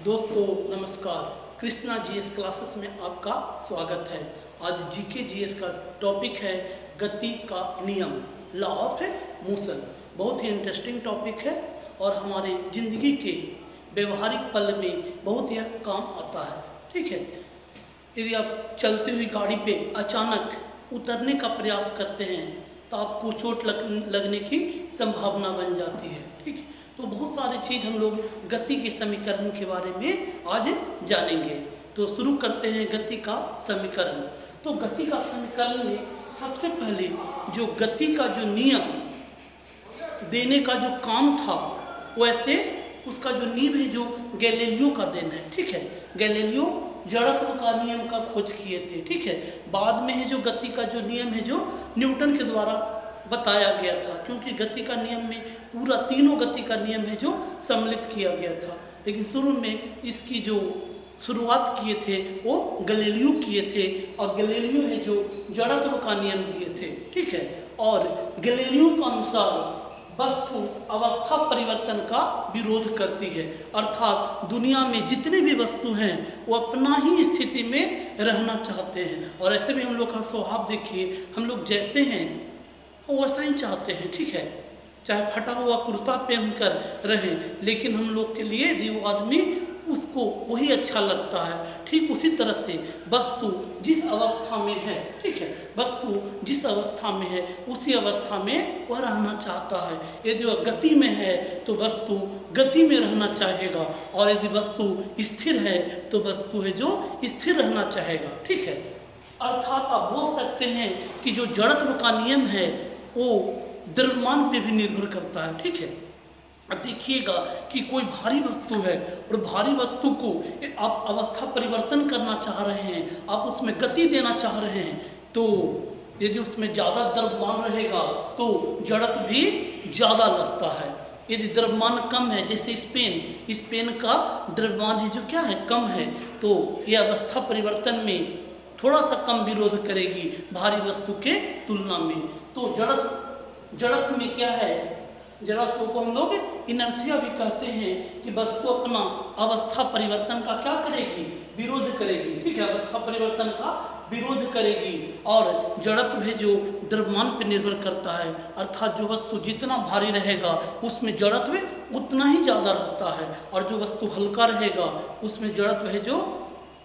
दोस्तों नमस्कार। Krishna GS classes में आपका स्वागत है। आज जीके जीएस का टॉपिक है गति का नियम, लॉ ऑफ मोशन। बहुत ही इंटरेस्टिंग टॉपिक है और हमारे ज़िंदगी के व्यवहारिक पल में बहुत यह काम आता है। ठीक है, यदि आप चलती हुई गाड़ी पे अचानक उतरने का प्रयास करते हैं तो आपको चोट लगने की संभावना बन जाती है। ठीक है, तो बहुत सारी चीज़ हम लोग गति के समीकरण के बारे में आज जानेंगे। तो शुरू करते हैं गति का समीकरण। तो गति का समीकरण में सबसे पहले जो गति का जो नियम देने का जो काम था, वैसे उसका जो नींव है जो गैलीलियो का देन है। ठीक है, गैलीलियो जड़त्व का नियम का खोज किए थे। ठीक है, बाद में है जो गति का जो नियम है जो न्यूटन के द्वारा बताया गया था, क्योंकि गति का नियम में पूरा तीनों गति का नियम है जो सम्मिलित किया गया था। लेकिन शुरू में इसकी जो शुरुआत किए थे वो गैलीलियो किए थे और गैलीलियो है जो जड़त्व का नियम दिए थे। ठीक है, और गैलीलियो के अनुसार वस्तु अवस्था परिवर्तन का विरोध करती है, अर्थात दुनिया में जितने भी वस्तु हैं वो अपना ही स्थिति में रहना चाहते हैं। और ऐसे भी हम लोग का स्वभाव देखिए, हम लोग जैसे हैं वैसा ही चाहते हैं। ठीक है, चाहे फटा हुआ कुर्ता पहनकर रहें, लेकिन हम लोग के लिए यदि वो आदमी उसको वही अच्छा लगता है। ठीक उसी तरह से वस्तु जिस अवस्था में है, ठीक है, वस्तु जिस अवस्था में है उसी अवस्था में वह रहना चाहता है। यदि वह गति में है तो वस्तु गति में रहना चाहेगा, और यदि वस्तु स्थिर है तो वस्तु है जो स्थिर रहना चाहेगा। ठीक है, अर्थात आप बोल सकते हैं कि जो जड़त्व का नियम है वो द्रव्यमान पे भी निर्भर करता है। ठीक है, अब देखिएगा कि कोई भारी वस्तु है और भारी वस्तु को आप अवस्था परिवर्तन करना चाह रहे हैं, आप उसमें गति देना चाह रहे हैं, तो यदि उसमें ज़्यादा द्रव्यमान रहेगा तो जड़त्व भी ज़्यादा लगता है। यदि द्रव्यमान कम है, जैसे स्पेन का द्रव्यमान है जो क्या है, कम है, तो यह अवस्था परिवर्तन में थोड़ा सा कम विरोध करेगी भारी वस्तु के तुलना में। तो जड़त्व में क्या है, जड़त्व को हम लोग इनर्शिया भी कहते हैं कि वस्तु अपना अवस्था परिवर्तन का क्या करेगी, विरोध करेगी। ठीक है, अवस्था परिवर्तन का विरोध करेगी। और जड़त्व है जो द्रव्यमान पर निर्भर करता है, अर्थात जो वस्तु जितना भारी रहेगा उसमें जड़त्व उतना ही ज़्यादा रहता है, और जो वस्तु हल्का रहेगा उसमें जड़त्व है जो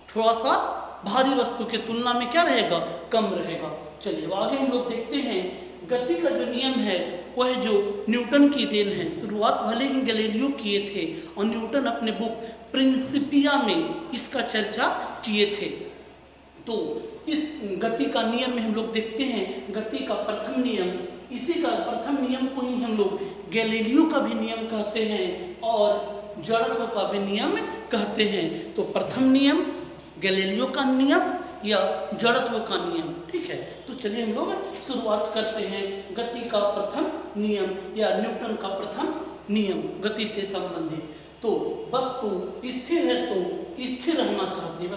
थोड़ा सा भारी वस्तु के तुलना में क्या रहेगा, कम रहेगा। चलिए आगे हम लोग देखते हैं गति का जो नियम है वह जो न्यूटन की देन है। शुरुआत भले ही गैलीलियो किए थे और न्यूटन अपने बुक प्रिंसिपिया में इसका चर्चा किए थे। तो इस गति का नियम में हम लोग देखते हैं गति का प्रथम नियम, इसी का प्रथम नियम को ही हम लोग गैलीलियो का भी नियम कहते हैं और जड़त्व का भी नियम कहते हैं। तो प्रथम नियम गैलीलियो का नियम या जड़त्व का नियम। ठीक है, तो चलिए हम लोग शुरुआत करते हैं गति का प्रथम नियम या न्यूटन का प्रथम नियम गति से संबंधित। तो वस्तु स्थिर है तो स्थिर रहना चाहती है।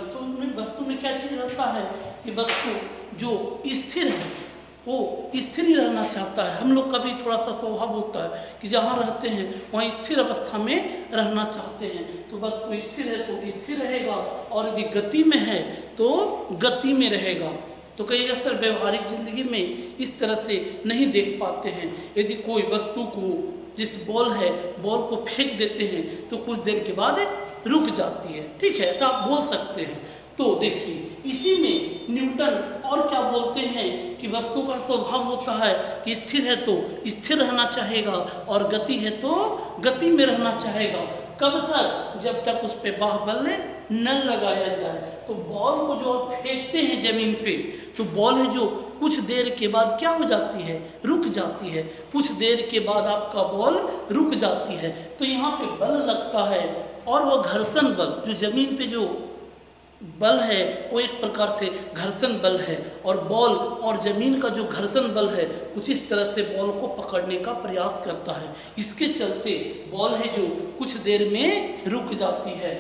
वस्तु में क्या चीज़ रहता है कि वस्तु जो स्थिर है वो स्थिर ही रहना चाहता है। हम लोग का भी थोड़ा सा स्वभाव होता है कि जहाँ रहते हैं वहाँ स्थिर अवस्था में रहना चाहते हैं। तो वस्तु स्थिर है तो स्थिर रहेगा, और यदि गति में है तो गति में रहेगा। तो कई अक्सर व्यवहारिक जिंदगी में इस तरह से नहीं देख पाते हैं। यदि कोई वस्तु को, जिस बॉल है, बॉल को फेंक देते हैं तो कुछ देर के बाद रुक जाती है। ठीक है, ऐसा आप बोल सकते हैं। तो देखिए इसी में न्यूटन और क्या बोलते हैं कि वस्तु का स्वभाव होता है कि स्थिर है तो स्थिर रहना चाहेगा और गति है तो गति में रहना चाहेगा। कब तक, जब तक उस पर बाहुबल न लगाया जाए। तो बॉल को जो आप फेंकते हैं जमीन पे, तो बॉल है जो कुछ देर के बाद क्या हो जाती है, रुक जाती है। कुछ देर के बाद आपका बॉल रुक जाती है, तो यहाँ पे बल लगता है, और वह घर्षण बल जो जमीन पे जो बल है वो एक प्रकार से घर्षण बल है, और बॉल और जमीन का जो घर्षण बल है कुछ इस तरह से बॉल को पकड़ने का प्रयास करता है। इसके चलते बॉल है जो कुछ देर में रुक जाती है।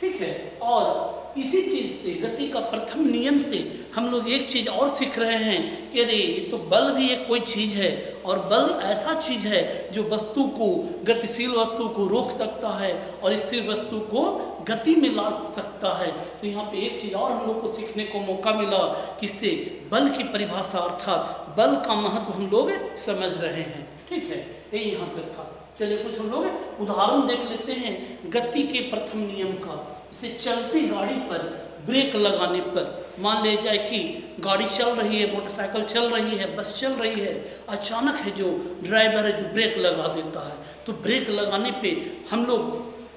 ठीक है। और इसी चीज़ से, गति का प्रथम नियम से हम लोग एक चीज़ और सीख रहे हैं कि अरे ये तो बल भी एक कोई चीज़ है, और बल ऐसा चीज़ है जो वस्तु को, गतिशील वस्तु को रोक सकता है और स्थिर वस्तु को गति में ला सकता है। तो यहाँ पे एक चीज़ और हम लोग को सीखने को मौका मिला कि इससे बल की परिभाषा अर्थात बल का महत्व हम लोग समझ रहे हैं। ठीक है, ये यहाँ पर था। चलिए कुछ हम लोग उदाहरण देख लेते हैं गति के प्रथम नियम का। इसे चलती गाड़ी पर ब्रेक लगाने पर, मान ले जाए कि गाड़ी चल रही है, मोटरसाइकिल चल रही है, बस चल रही है, अचानक है जो ड्राइवर है जो ब्रेक लगा देता है, तो ब्रेक लगाने पे हम लोग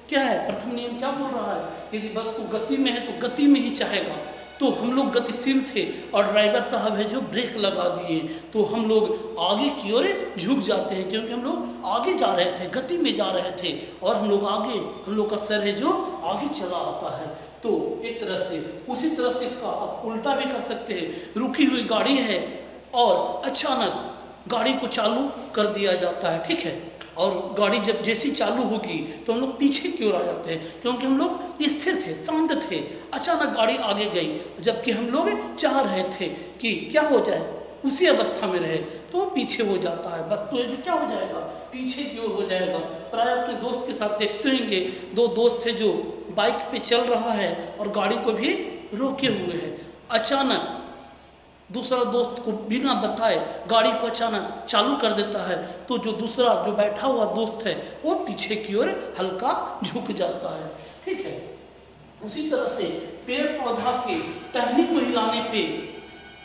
क्या है, प्रथम नियम क्या बोल रहा है, यदि वस्तु गति में है तो गति में ही चाहेगा। तो हम लोग गतिशील थे और ड्राइवर साहब है जो ब्रेक लगा दिए, तो हम लोग आगे की ओर झुक जाते हैं, क्योंकि हम लोग आगे जा रहे थे, गति में जा रहे थे, और हम लोग आगे, हम लोग का सर है जो आगे चला आता है। तो एक तरह से, उसी तरह से इसका आप उल्टा भी कर सकते हैं। रुकी हुई गाड़ी है और अचानक गाड़ी को चालू कर दिया जाता है, ठीक है, और गाड़ी जब जैसी चालू होगी तो हम लोग पीछे की ओर आ जाते हैं, क्योंकि हम लोग स्थिर थे, शांत थे। अचानक गाड़ी आगे गई, जबकि हम लोग चाह रहे थे कि क्या हो जाए, उसी अवस्था में रहे, तो पीछे हो जाता है। बस तो जो क्या हो जाएगा, पीछे की ओर हो जाएगा। प्राय अपने दोस्त के साथ देखते होंगे, दो दोस्त है जो बाइक पे चल रहा है और गाड़ी को भी रोके हुए है, अचानक दूसरा दोस्त को बिना बताए गाड़ी को अचानक चालू कर देता है, तो जो दूसरा जो बैठा हुआ दोस्त है वो पीछे की ओर हल्का झुक जाता है। ठीक है, उसी तरह से पेड़ पौधा के टहनी को हिलाने पे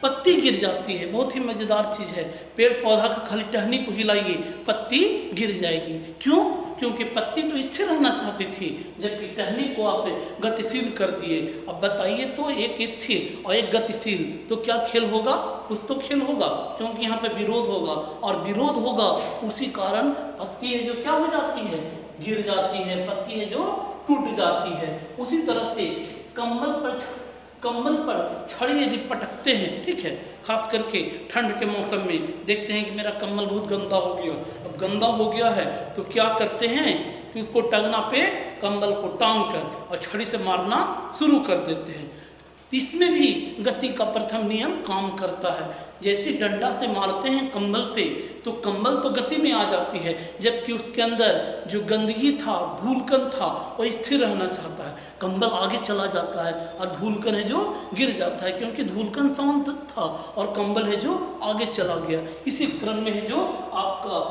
पत्ती गिर जाती है। बहुत ही मज़ेदार चीज़ है, पेड़ पौधा का खाली टहनी को हिलाइए, पत्ती गिर जाएगी। क्यों? क्योंकि पत्ती तो स्थिर रहना चाहती थी, जबकि टहनी को आप गतिशील कर दिए। अब बताइए, तो एक स्थिर और एक गतिशील, तो क्या खेल होगा? कुछ तो खेल होगा, क्योंकि यहाँ पे विरोध होगा, और विरोध होगा, उसी कारण पत्ती है जो क्या हो जाती है, गिर जाती है, पत्ती है जो टूट जाती है। उसी तरह से कंबल पर छड़ी यदि पटकते हैं, ठीक है, खास करके ठंड के मौसम में देखते हैं कि मेरा कंबल बहुत गंदा हो गया। अब गंदा हो गया है तो क्या करते हैं कि उसको टंगना पे कंबल को टांग कर और छड़ी से मारना शुरू कर देते हैं। इसमें भी गति का प्रथम नियम काम करता है। जैसे डंडा से मारते हैं कंबल पे, तो कंबल तो गति में आ जाती है, जबकि उसके अंदर जो गंदगी था, धूलकण था, वो स्थिर रहना चाहता है। कंबल आगे चला जाता है और धूलकण है जो गिर जाता है, क्योंकि धूलकण शांत था और कंबल है जो आगे चला गया। इसी क्रम में है जो आपका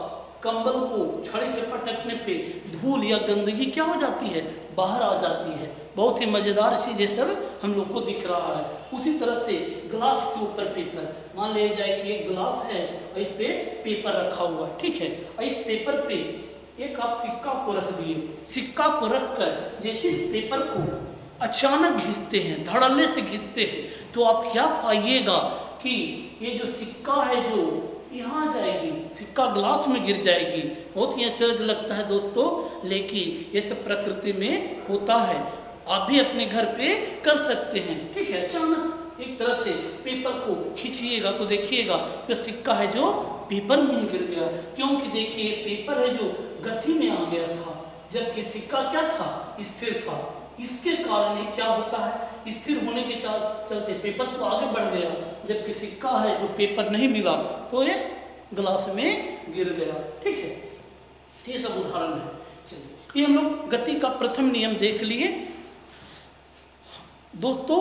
कंबल को छड़ी से पटकने पे धूल या गंदगी क्या हो जाती है, बाहर आ जाती है। बहुत ही मज़ेदार चीज़ है सर, हम लोग को दिख रहा है। उसी तरह से ग्लास के ऊपर पेपर, मान लिया जाए कि एक ग्लास है और इस पे पेपर रखा हुआ है, ठीक है, और इस पेपर पे एक आप सिक्का को रख दिए। सिक्का को रख कर जैसे इस पेपर को अचानक घिसते हैं, धड़ल्ले से घिसते हैं, तो आप क्या पाइएगा कि ये जो सिक्का है जो यहाँ जाएगी, सिक्का ग्लास में गिर जाएगी। बहुत ही आश्चर्य लगता है दोस्तों, लेकिन ये सब प्रकृति में होता है। आप भी अपने घर पे कर सकते हैं, ठीक है। अचानक एक तरह से पेपर को खींचिएगा तो देखिएगा कि सिक्का है जो पेपर में ही गिर गया, क्योंकि देखिए पेपर है जो गति में आ गया था, जबकि सिक्का क्या था, स्थिर था। इसके कारण ये क्या होता है, स्थिर होने के चलते पेपर तो आगे बढ़ गया, जबकि सिक्का है जो पेपर नहीं मिला तो ये ग्लास में गिर गया, ठीक है। ये सब उदाहरण है। चलिए, ये हम लोग गति का प्रथम नियम देख लिए। दोस्तों,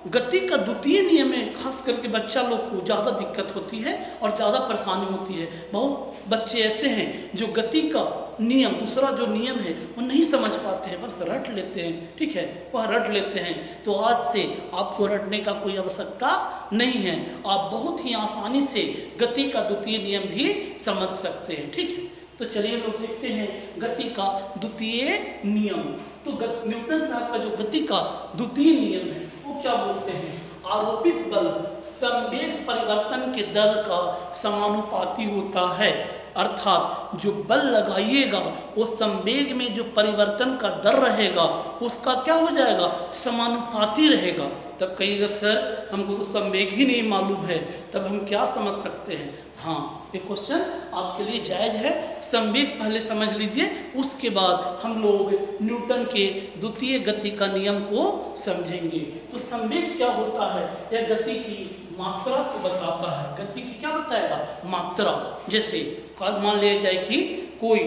गति का द्वितीय नियम में खास करके बच्चा लोग को ज़्यादा दिक्कत होती है और ज़्यादा परेशानी होती है। बहुत बच्चे ऐसे हैं जो गति का नियम, दूसरा जो नियम है वो नहीं समझ पाते हैं, बस रट लेते हैं, ठीक है, वह रट लेते हैं। तो आज से आपको रटने का कोई आवश्यकता नहीं है, आप बहुत ही आसानी से गति का द्वितीय नियम भी समझ सकते हैं, ठीक है। तो चलिए हम लोग देखते हैं गति का द्वितीय नियम। तो न्यूटन साहब का जो गति का द्वितीय नियम है वो क्या बोलते हैं, आरोपित बल संवेग परिवर्तन के दर का समानुपाती होता है। अर्थात जो बल लगाइएगा वो संवेग में जो परिवर्तन का दर रहेगा उसका क्या हो जाएगा, समानुपाती रहेगा। तब कहिएगा सर हमको तो संवेग ही नहीं मालूम है, तब हम क्या समझ सकते हैं। हाँ, ये क्वेश्चन आपके लिए जायज है। संवेग पहले समझ लीजिए, उसके बाद हम लोग न्यूटन के द्वितीय गति का नियम को समझेंगे। तो संवेग क्या होता है? यह गति की मात्रा को बताता है। गति की क्या बताएगा? मात्रा। जैसे मान लिया जाए कि कोई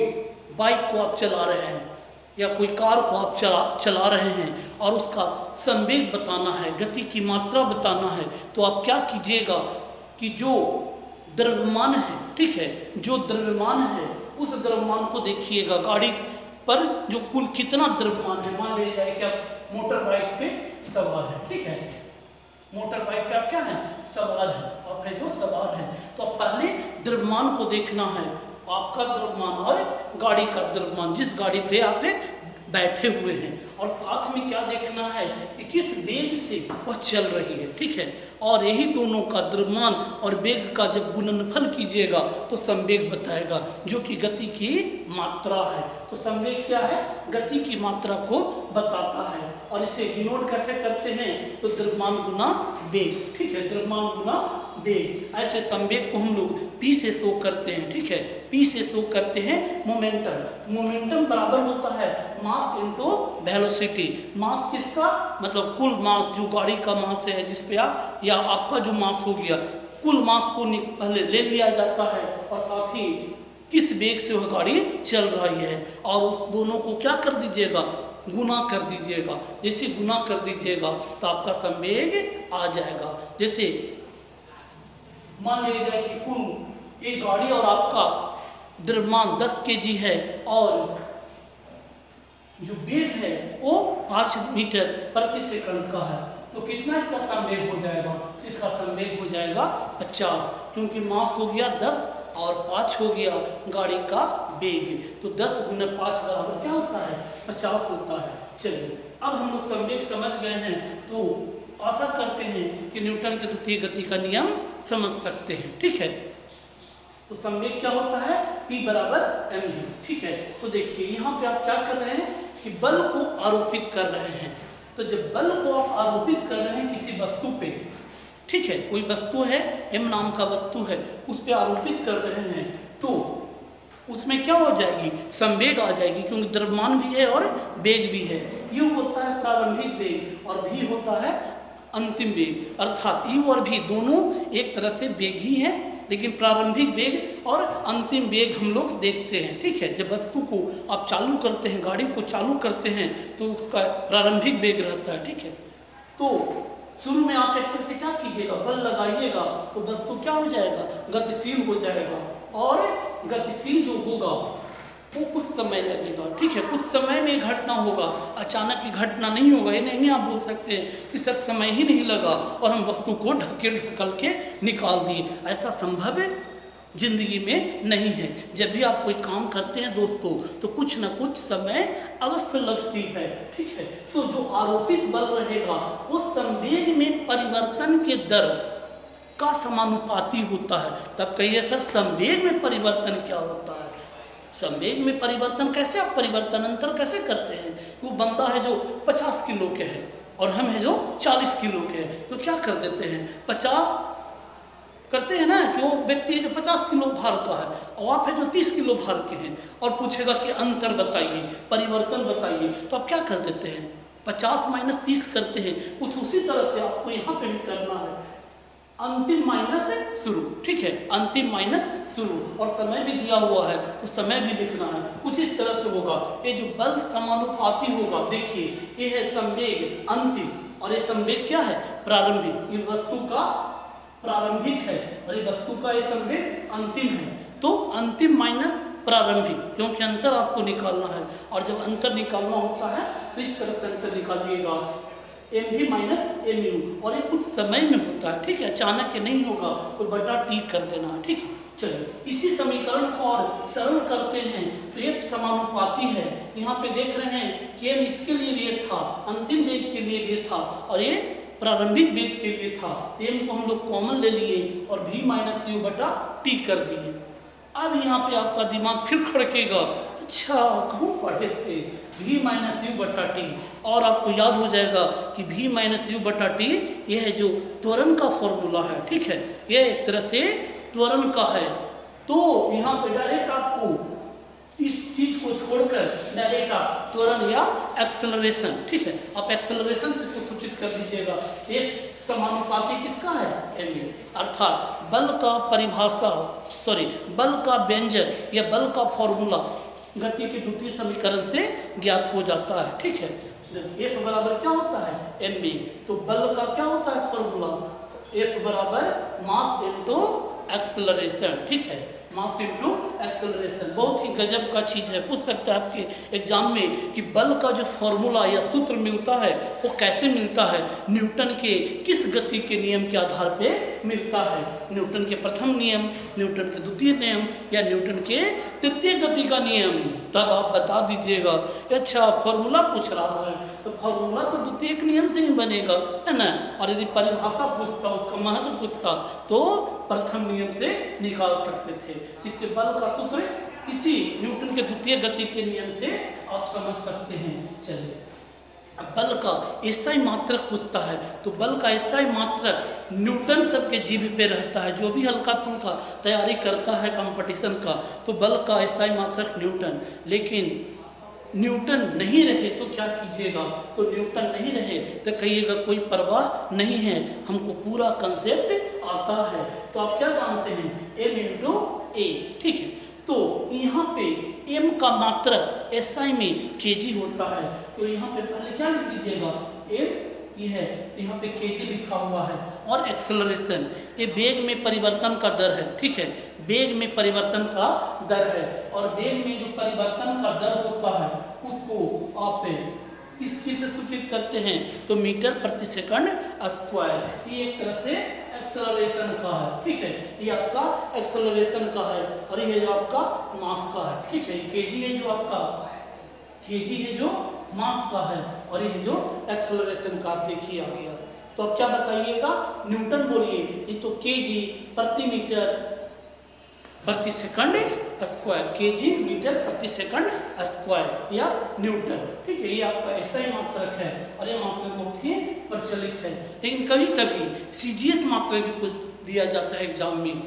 बाइक को आप चला रहे हैं या कोई कार को आप चला रहे हैं और उसका संवेग बताना है, गति की मात्रा बताना है, तो आप क्या कीजिएगा कि जो द्रव्यमान है, ठीक है, जो द्रव्यमान है उस द्रव्यमान को देखिएगा। गाड़ी पर जो कुल कितना द्रव्यमान है, मान लिया जाए कि आप मोटर बाइक पे सवार है, ठीक है, मोटर बाइक पे आप क्या है? सवार है, आप है जो सवार है। तो आप पहले द्रव्यमान को देखना है, आपका द्रव्यमान और गाड़ी का द्रव्यमान, जिस गाड़ी पे आप बैठे हुए हैं, और साथ में क्या देखना है कि किस वेग से वह चल रही है, ठीक है। और यही दोनों का द्रव्यमान और वेग का जब गुणनफल कीजिएगा तो संवेग बताएगा, जो कि गति की मात्रा है। तो संवेग क्या है? गति की मात्रा को बताता है। और इसे डिनोट कैसे करते हैं? तो द्रव्यमान गुना वेग, ठीक है, द्रव्यमान गुना वेग। ऐसे संवेग को हम लोग P से शो करते हैं, ठीक है, P से शो करते हैं मोमेंटम। मोमेंटम बराबर होता है मास इनटू वेलोसिटी। मास किसका? मतलब कुल मास, जो गाड़ी का मास है जिस पे आप, या आपका जो मास हो गया, कुल मास को पहले ले लिया जाता है और साथ ही किस वेग से वह गाड़ी चल रही है, और उस दोनों को क्या कर दीजिएगा? गुना कर दीजिएगा। जैसे गुना कर दीजिएगा तो आपका संवेग आ जाएगा। जैसे मान लिया जाए कि कुल एक गाड़ी और आपका द्रव्यमान 10 kg है और जो वेग है वो 5 मीटर प्रति सेकंड का है, तो कितना इसका संवेग हो जाएगा? इसका संवेग हो जाएगा 50, क्योंकि मास हो गया 10 और 5 हो गया गाड़ी का वेग, तो 10 गुना 5 बराबर क्या होता है? 50 होता है। चलिए, अब हम लोग संवेग समझ गए हैं, तो आशा करते हैं कि न्यूटन के द्वितीय गति का नियम समझ सकते हैं, ठीक है। तो संवेग क्या होता है? P बराबर mv, ठीक है। तो देखिए यहाँ पे आप क्या कर रहे हैं कि बल को आरोपित कर रहे हैं। तो जब बल को आप आरोपित कर रहे हैं किसी वस्तु पे, ठीक है, कोई वस्तु है, m नाम का वस्तु है, उस पर आरोपित कर रहे हैं, तो उसमें क्या हो जाएगी? संवेग आ जाएगी, क्योंकि द्रव्यमान भी है और वेग भी है। U होता है प्रारंभिक वेग और V होता है अंतिम वेग, अर्थात U और V दोनों एक तरह से वेग ही हैं, लेकिन प्रारंभिक वेग और अंतिम वेग हम लोग देखते हैं, ठीक है। जब वस्तु को आप चालू करते हैं, गाड़ी को चालू करते हैं, तो उसका प्रारंभिक वेग रहता है, ठीक है। तो शुरू में आप एक तरह से क्या कीजिएगा? बल लगाइएगा, तो वस्तु क्या हो जाएगा? गतिशील हो जाएगा, और गतिशील जो होगा वो कुछ समय लगेगा, ठीक है, कुछ समय में घटना होगा, अचानक की घटना नहीं होगा। ये नहीं आप बोल सकते हैं कि सर समय ही नहीं लगा और हम वस्तु को ढकल के निकाल दिए, ऐसा संभव है जिंदगी में नहीं है। जब भी आप कोई काम करते हैं दोस्तों, तो कुछ न कुछ समय अवश्य लगती है, ठीक है। तो जो आरोपित बल रहेगा वो संवेग में परिवर्तन के दर का समानुपाती होता है। तब कहिए सर संवेग में परिवर्तन क्या होता है? संवेग में परिवर्तन कैसे, आप परिवर्तन अंतर कैसे करते हैं? वो बंदा है जो 50 किलो के है और हम है जो 40 किलो के हैं, तो क्या कर देते हैं? 50 करते हैं ना, कि वो व्यक्ति है जो 50 किलो भार का है और आप है जो 30 किलो भार के हैं, और पूछेगा कि अंतर बताइए, परिवर्तन बताइए, तो आप क्या कर देते हैं? 50 माइनस 30 करते हैं। कुछ उसी तरह से आपको यहाँ पे भी करना है, अंतिम माइनस शुरू, ठीक है, अंतिम माइनस शुरू, और समय भी दिया हुआ है तो समय भी लिखना है। कुछ इस तरह से होगा। ये जो बल समानुपाती होगा, देखिए ये है संवेग अंतिम, और ये संवेग क्या है? प्रारंभिक। ये वस्तु का प्रारंभिक है और ये वस्तु का ये संवेग अंतिम है। तो अंतिम माइनस प्रारंभिक, क्योंकि अंतर आपको निकालना है, और जब अंतर निकालना होता है तो इस तरह से अंतर निकालिएगा, mv माइनस mu, और ये कुछ समय में होता है, ठीक है, अचानक नहीं होगा, तो बटा t कर देना, ठीक है। चलिए इसी समीकरण को और सरल करते हैं, तो ये समानुपाती है। यहाँ पे देख रहे हैं कि m इसके लिए ये था, अंतिम वेग के लिए ये था, और ये प्रारंभिक वेग के लिए था। m को हम लोग कॉमन ले लिए और v माइनस u बटा t कर दिए। अब यहाँ पे आपका दिमाग फिर खड़केगा, अच्छा कहाँ पढ़े थे? v माइनस यू बटा टी, और आपको याद हो जाएगा कि v माइनस यू बटा टी यह है जो त्वरण का फॉर्मूला है, ठीक है, यह एक तरह से त्वरण का है, तो यहाँ पे डायरेक्ट आपको इस चीज को छोड़कर डायरेक्ट आप त्वरण या एक्सेलरेशन, ठीक है, आप एक्सेलरेशन से इसको सूचित कर दीजिएगा। एक समानुपाती किसका है, ma, अर्थात बल का परिभाषा बल का व्यंजक या बल का फॉर्मूला गति के द्वितीय समीकरण से ज्ञात हो जाता है, ठीक है। F बराबर क्या होता है, ma, तो बल का क्या होता है फॉर्मूला, F बराबर मास इनटू एक्सेलरेशन, ठीक है, मास इनटू एक्सेलरेशन। बहुत ही गजब का चीज है, पूछ सकता है आपके एग्जाम में कि बल का जो फॉर्मूला या सूत्र मिलता है वो कैसे मिलता है, न्यूटन के किस गति के नियम के आधार पे मिलता है, न्यूटन के प्रथम नियम, न्यूटन के द्वितीय नियम या न्यूटन के तृतीय गति का नियम, तब आप बता दीजिएगा। अच्छा फॉर्मूला पूछ रहा है तो फॉर्मूला तो द्वितीय नियम से ही बनेगा, है ना, और यदि परिभाषा पूछता, उसका महत्व पूछता तो प्रथम नियम से निकाल सकते थे। इससे बल का सूत्र इसी न्यूटन के द्वितीय गति के नियम से आप समझ सकते हैं। चलिए अब बल का एसआई मात्रक पूछता है तो बल का एसआई मात्रक न्यूटन सबके जीभ पे रहता है, जो भी हल्का फुल्का तैयारी करता है कंपटीशन का तो बल का एसआई मात्रक न्यूटन। लेकिन न्यूटन नहीं रहे तो क्या कीजिएगा, तो न्यूटन नहीं रहे तो कहिएगा कोई परवाह नहीं है, हमको पूरा कंसेप्ट आता है। तो आप क्या जानते हैं, m इंटू ए, ठीक है। तो यहाँ पे m का मात्रक SI में kg होता है, तो यहाँ पे पहले क्या लिख दीजिएगा, m ये है, यहाँ पे kg लिखा हुआ है, और एक्सेलरेशन ये वेग में परिवर्तन का दर है, ठीक है, वेग में परिवर्तन का दर है, और वेग में जो परिवर्तन का दर होता है उसको आप इस चीज से सूचित करते हैं तो मीटर प्रति सेकंड स्क्वायर। ये एक तरह से एक्सेलरेशन का है, ठीक है, ये आपका एक्सेलरेशन का है, और ये जो आपका मास का है, ठीक है, केजी है जो आपका केजी है जो मास का है, और ये जो एक्सेलरेशन का देखिए आ गया। तो अब क्या बताइएगा, न्यूटन बोलिए, ये तो केजी प्रति मीटर प्रति सेकंड स्क्वायर, केजी मीटर प्रति सेकंड स्क्वायर या न्यूटन, ठीक है, ये आपका ऐसा ही मात्रक है, और ये मात्रक बहुत ही प्रचलित है। लेकिन कभी कभी सीजीएस मात्रक भी पूछ दिया जाता है एग्जाम में,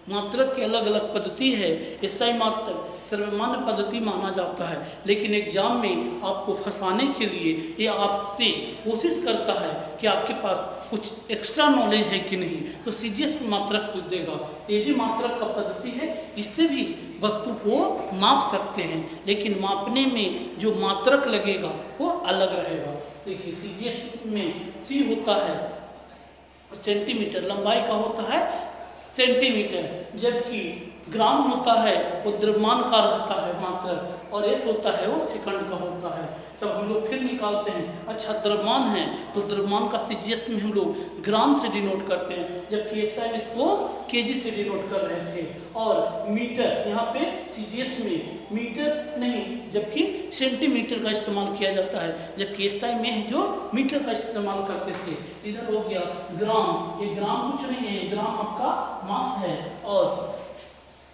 मात्रक की अलग अलग पद्धति है, एसआई मात्रक सर्वमान्य पद्धति माना जाता है, लेकिन एग्जाम में आपको फंसाने के लिए ये आपसे कोशिश करता है कि आपके पास कुछ एक्स्ट्रा नॉलेज है कि नहीं, तो सीजीएस मात्रक पूछ देगा। ये भी मात्रक का पद्धति है, इससे भी वस्तु को माप सकते हैं, लेकिन मापने में जो मात्रक लगेगा वो अलग रहेगा। देखिए सीजीएस में सी होता है सेंटीमीटर, लंबाई का होता है सेंटीमीटर, जबकि ग्राम होता है वो द्रव्यमान का रहता है मात्रक, और एस होता है वो सेकंड का होता है। तब हम लोग फिर निकालते हैं, अच्छा द्रव्यमान है तो द्रव्यमान का सीजीएस में हम लोग ग्राम से डिनोट करते हैं, जबकि एसआई में इसको केजी से डिनोट कर रहे थे, और मीटर यहाँ पे सीजीएस में मीटर नहीं जबकि सेंटीमीटर का इस्तेमाल किया जाता है, जबकि एसआई में है जो मीटर का इस्तेमाल करते थे। इधर हो गया ग्राम, ये ग्राम कुछ नहीं है, ग्राम आपका मास है, और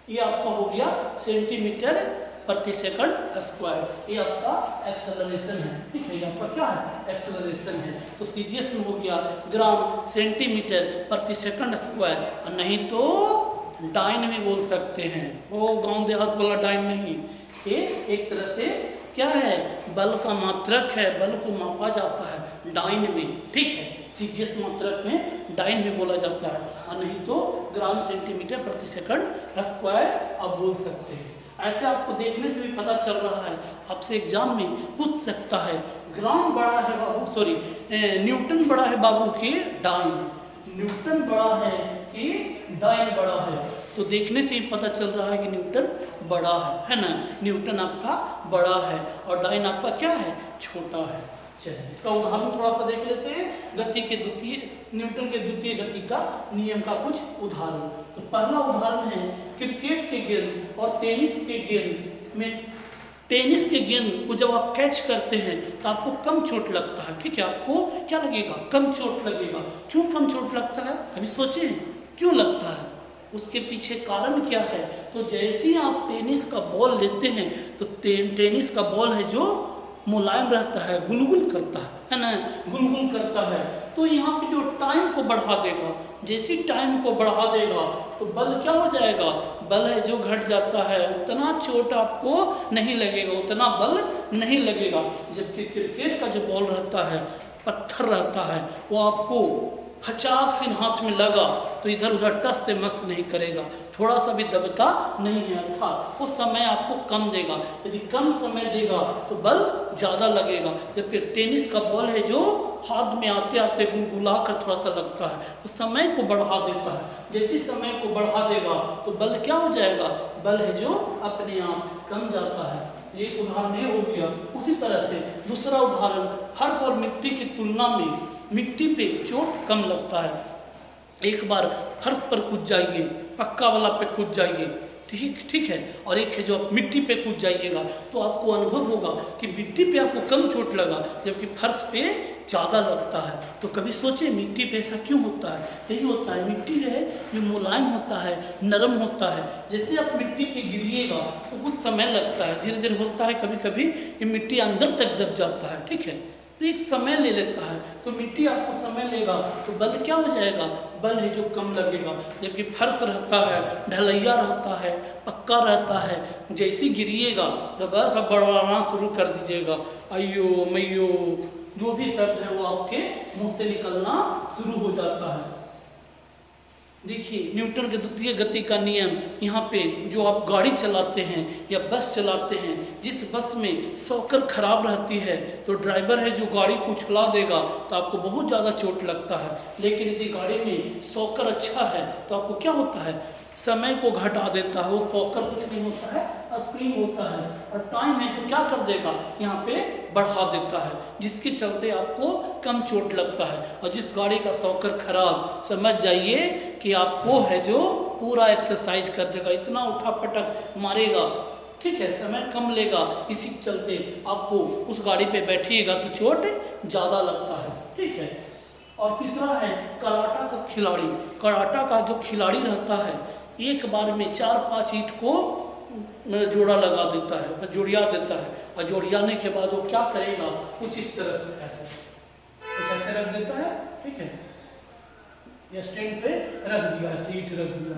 ये आपका हो गया सेंटीमीटर प्रति सेकंड स्क्वायर, ये आपका एक्सेलरेशन है, ठीक है, ये आपका क्या है एक्सेलरेशन है। तो सीजीएस में हो गया ग्राम सेंटीमीटर प्रति सेकंड स्क्वायर, और नहीं तो डाइन भी बोल सकते हैं, वो गांव देहात वाला डाइन नहीं, ये एक तरह से क्या है बल का मात्रक है, बल को मापा जाता है डाइन में, ठीक है, सीजीएस मात्रक में डाइन भी बोला जाता है, और नहीं तो ग्राम सेंटीमीटर प्रति सेकंड स्क्वायर आप बोल सकते हैं। ऐसे आपको देखने से भी पता चल रहा है, आपसे एग्जाम में पूछ सकता है ग्राम बड़ा है बाबू, न्यूटन बड़ा है बाबू के डाइन, न्यूटन बड़ा है कि डाइन बड़ा है, तो देखने से ही पता चल रहा है कि न्यूटन बड़ा है ना, न्यूटन आपका बड़ा है और डाइन आपका क्या है छोटा है। चलिए इसका उदाहरण थोड़ा सा देख लेते हैं, गति के द्वितीय न्यूटन के द्वितीय गति का नियम का कुछ उदाहरण। तो पहला उदाहरण है क्रिकेट के गेंद और टेनिस के गेंद में, टेनिस के गेंद को जब आप कैच करते हैं तो आपको कम चोट लगता है, ठीक है, आपको क्या लगेगा कम चोट लगेगा। क्यों कम चोट लगता है, कभी सोचे हैं क्यों लगता है, उसके पीछे कारण क्या है। तो जैसे ही आप टेनिस का बॉल लेते हैं तो टेनिस का बॉल है जो मुलायम रहता है, गुलगुल करता है ना, गुलगुल करता है। तो यहाँ पे जो टाइम को बढ़ा देगा, जैसे टाइम को बढ़ा देगा तो बल क्या हो जाएगा, बल है जो घट जाता है, उतना चोट आपको नहीं लगेगा, उतना बल नहीं लगेगा। जबकि क्रिकेट का जो बॉल रहता है, पत्थर रहता है, वो आपको खचाक से हाथ में लगा तो इधर उधर टस से मस्त नहीं करेगा, थोड़ा सा भी दबता नहीं है, अर्थात उस समय आपको कम देगा। यदि कम समय देगा तो बल ज़्यादा लगेगा। जबकि टेनिस का बॉल है जो हाथ में आते आते गुलगुला कर थोड़ा सा लगता है, तो समय को बढ़ा देता है। जैसे समय को बढ़ा देगा तो बल क्या हो जाएगा, बल है जो अपने आप कम जाता है। एक उदाहरण ये हो गया। उसी तरह से दूसरा उदाहरण, फर्श और मिट्टी की तुलना में मिट्टी पे चोट कम लगता है। एक बार फर्श पर कूद जाइए, पक्का वाला पे कूद जाइए, ठीक है, और एक है जो आप मिट्टी पे कूद जाइएगा तो आपको अनुभव होगा कि मिट्टी पे आपको कम चोट लगा, जबकि फर्श पे ज़्यादा लगता है। तो कभी सोचे मिट्टी पे ऐसा क्यों होता है? यही होता है, मिट्टी है जो मुलायम होता है, नरम होता है। जैसे आप मिट्टी पे गिरिएगा तो कुछ समय लगता है, धीरे धीरे होता है, कभी कभी ये मिट्टी अंदर तक दब जाता है, ठीक है, तो एक समय ले लेता है। तो मिट्टी आपको समय लेगा तो बल क्या हो जाएगा, बल है जो कम लगेगा। जबकि फर्श रहता है, ढलैया रहता है, पक्का रहता है, जैसे गिरिएगा तो बस अब बड़बड़ाना शुरू कर दीजिएगा, अयो मैयो, जो भी शब्द है वो आपके मुंह से निकलना शुरू हो जाता है। देखिए न्यूटन के द्वितीय गति का नियम, यहाँ पे जो आप गाड़ी चलाते हैं या बस चलाते हैं, जिस बस में सॉकर खराब रहती है तो ड्राइवर है जो गाड़ी को उछला देगा तो आपको बहुत ज़्यादा चोट लगता है। लेकिन यदि गाड़ी में सॉकर अच्छा है तो आपको क्या होता है, समय को घटा देता है। वो सॉकर कुछ नहीं होता है, स्प्रिंग होता है, और टाइम है जो क्या कर देगा, यहाँ पे बढ़ा देता है, जिसके चलते आपको कम चोट लगता है। और जिस गाड़ी का सॉकर खराब, समझ जाइए कि आपको है जो पूरा एक्सरसाइज कर देगा, इतना उठा पटक मारेगा, ठीक है, समय कम लेगा, इसी के चलते आपको उस गाड़ी पे बैठिएगा तो चोट ज़्यादा लगता है, ठीक है। और तीसरा है कराटा का खिलाड़ी। कराटा का जो खिलाड़ी रहता है एक बार में 4-5 ईंट को जोड़ा लगा देता है, जोड़िया देता है, और जोड़ियाने के बाद वो क्या करेगा, कुछ इस तरह से ऐसे रख देता है, ठीक है, या स्टैंड पे रख दिया, ऐसे ईंट रख दिया,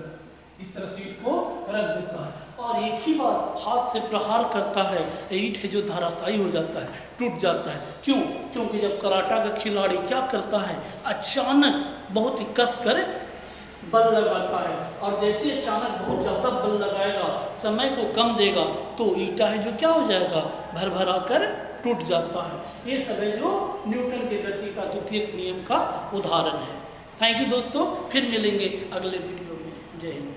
इस तरह से ईंट को रख देता है, और एक ही बार हाथ से प्रहार करता है, ईंट है जो धराशायी हो जाता है, टूट जाता है। क्यों? क्योंकि जब कराटा का खिलाड़ी क्या करता है, अचानक बहुत ही कस कर बल लगाता है, और जैसे अचानक बहुत ज़्यादा बल लगाएगा, समय को कम देगा, तो ईंटा है जो क्या हो जाएगा, भर भरा कर टूट जाता है। ये सब है जो न्यूटन के गति का द्वितीय नियम का उदाहरण है। थैंक यू दोस्तों, फिर मिलेंगे अगले वीडियो में। जय हिंद।